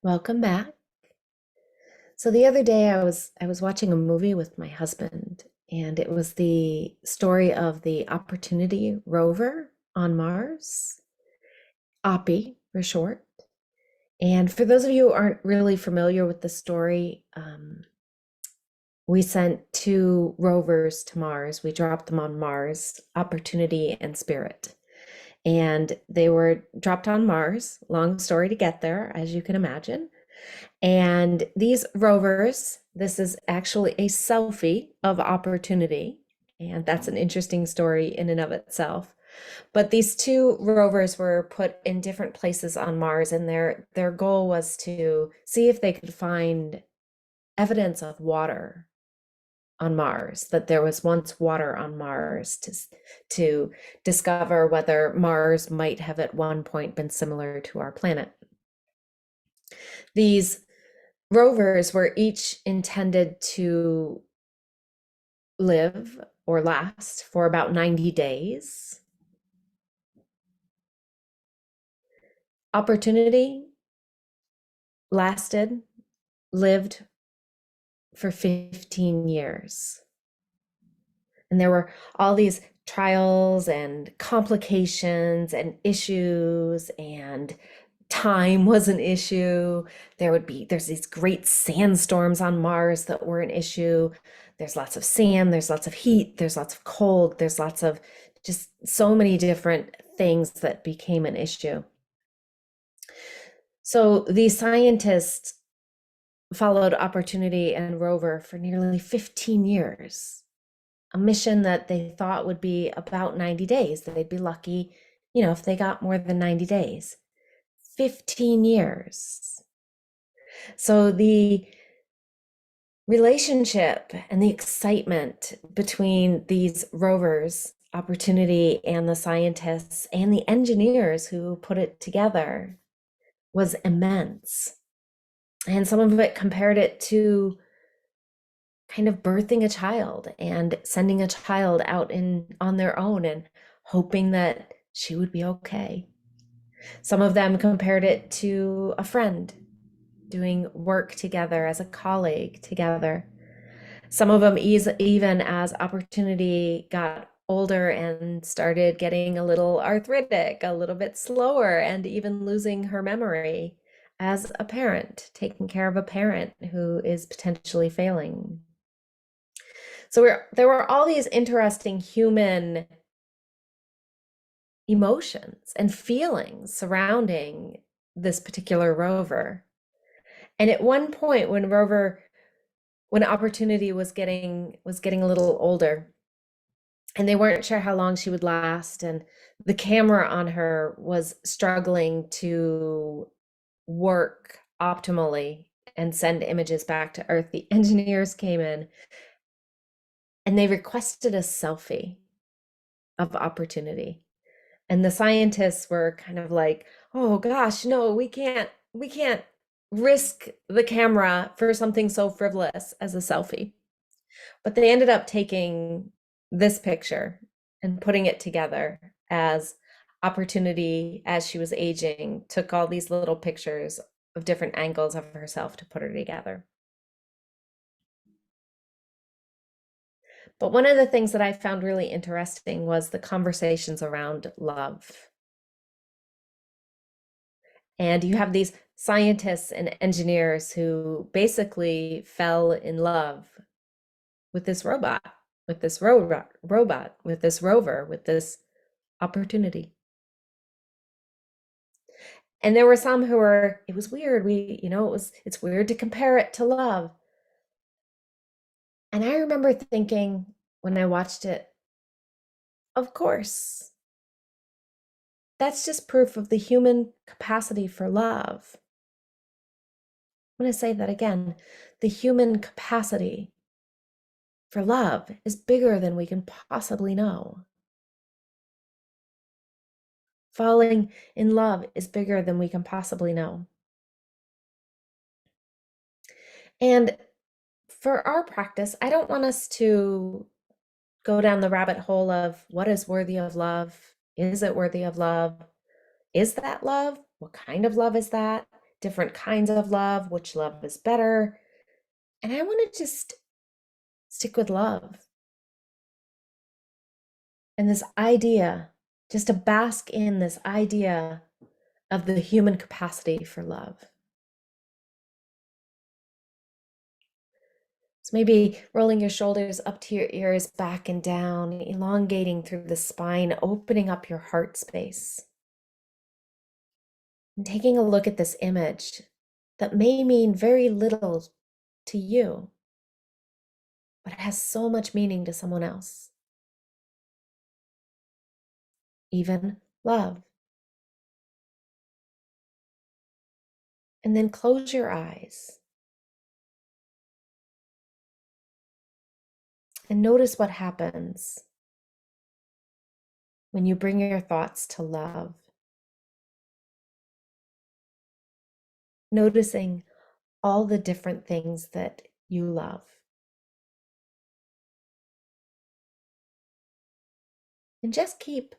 Welcome back. So the other day I was watching a movie with my husband, and it was the story of the Opportunity rover on Mars, OPI for short. And for those of you who aren't really familiar with the story, we sent two rovers to Mars. We dropped them on Mars, Opportunity and Spirit. And they were dropped on Mars. Long story to get there, as you can imagine. And these rovers, this is actually a selfie of Opportunity. And that's an interesting story in and of itself. But these two rovers were put in different places on Mars, and their goal was to see if they could find evidence of water on Mars, that there was once water on Mars, to discover whether Mars might have at one point been similar to our planet. These rovers were each intended to live or last for about 90 days. Opportunity lived for 15 years. And there were all these trials and complications and issues, and time was an issue. There's these great sandstorms on Mars that were an issue. There's lots of sand, there's lots of heat, there's lots of cold, there's lots of just so many different things that became an issue. So these scientists followed Opportunity and Rover for nearly 15 years, a mission that they thought would be about 90 days, that they'd be lucky, if they got more than 90 days. 15 years. So the relationship and the excitement between these rovers, Opportunity, and the scientists and the engineers who put it together was immense. And some of it compared it to kind of birthing a child and sending a child out on their own and hoping that she would be okay. Some of them compared it to a friend doing work together as a colleague together. Some of them even as Opportunity got older and started getting a little arthritic, a little bit slower, and even losing her memory as a parent, taking care of a parent who is potentially failing. So there were all these interesting human emotions and feelings surrounding this particular rover. And at one point when Opportunity was getting a little older, and they weren't sure how long she would last, and the camera on her was struggling to work optimally and send images back to Earth, the engineers came in and they requested a selfie of Opportunity. And the scientists were kind of like, "Oh gosh, no, we can't risk the camera for something so frivolous as a selfie." But they ended up taking this picture and putting it together as Opportunity, as she was aging, took all these little pictures of different angles of herself to put her together. But one of the things that I found really interesting was the conversations around love. And you have these scientists and engineers who basically fell in love with this robot, with this with this rover, with this Opportunity. And there were some who were, it was weird. It's weird to compare it to love. And I remember thinking when I watched it, of course, that's just proof of the human capacity for love. I'm going to say that again. The human capacity for love is bigger than we can possibly know. Falling in love is bigger than we can possibly know. And for our practice, I don't want us to go down the rabbit hole of what is worthy of love. Is it worthy of love? Is that love? What kind of love is that? different kinds of love, which love is better. And I want to just stick with love and this idea, just to bask in this idea of the human capacity for love. So maybe rolling your shoulders up to your ears, back and down, elongating through the spine, opening up your heart space. And taking a look at this image that may mean very little to you, but it has so much meaning to someone else. Even love. And then close your eyes and notice what happens when you bring your thoughts to love. Noticing all the different things that you love. And just keep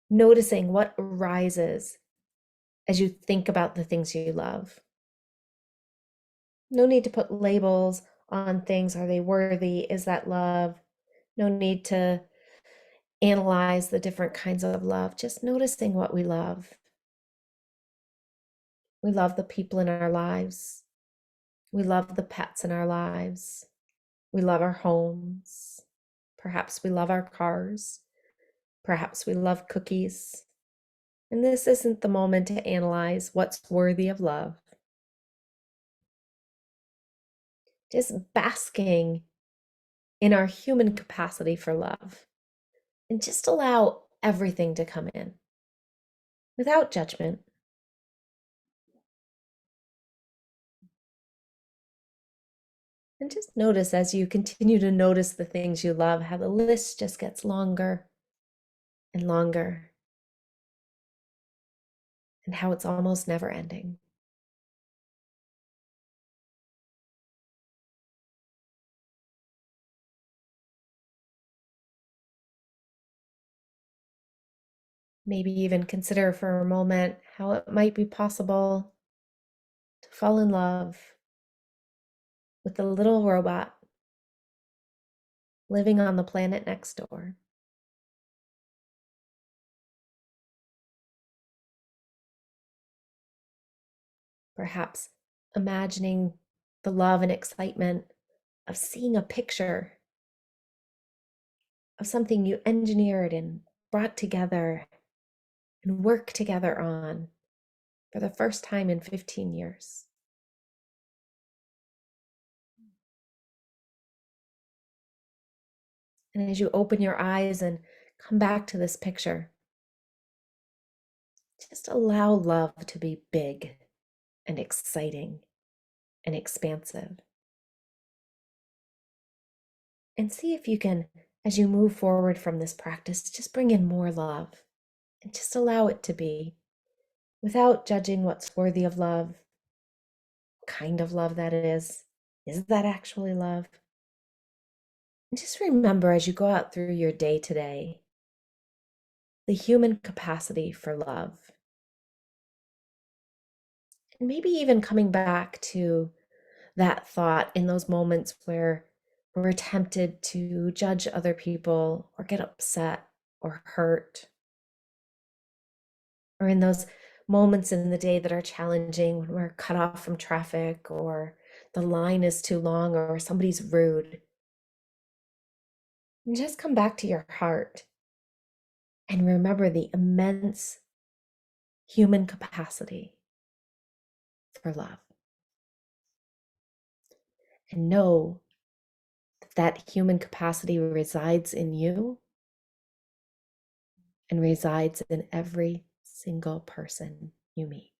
noticing what arises as you think about the things you love. No need to put labels on things. Are they worthy? Is that love? No need to analyze the different kinds of love. Just noticing what we love. We love the people in our lives. We love the pets in our lives. We love our homes. Perhaps we love our cars. Perhaps we love cookies. And this isn't the moment to analyze what's worthy of love. Just basking in our human capacity for love. And just allow everything to come in without judgment. And just notice as you continue to notice the things you love, how the list just gets longer and longer, and how it's almost never ending. Maybe even consider for a moment how it might be possible to fall in love with the little robot living on the planet next door. Perhaps imagining the love and excitement of seeing a picture of something you engineered and brought together and worked together on for the first time in 15 years. And as you open your eyes and come back to this picture, just allow love to be big and exciting and expansive. And see if you can, as you move forward from this practice, just bring in more love and just allow it to be without judging what's worthy of love, what kind of love that is. Is that actually love? And just remember as you go out through your day today, the human capacity for love. And maybe even coming back to that thought in those moments where we're tempted to judge other people or get upset or hurt, or in those moments in the day that are challenging when we're cut off from traffic or the line is too long or somebody's rude. And just come back to your heart and remember the immense human capacity for love. And know that that human capacity resides in you and resides in every single person you meet.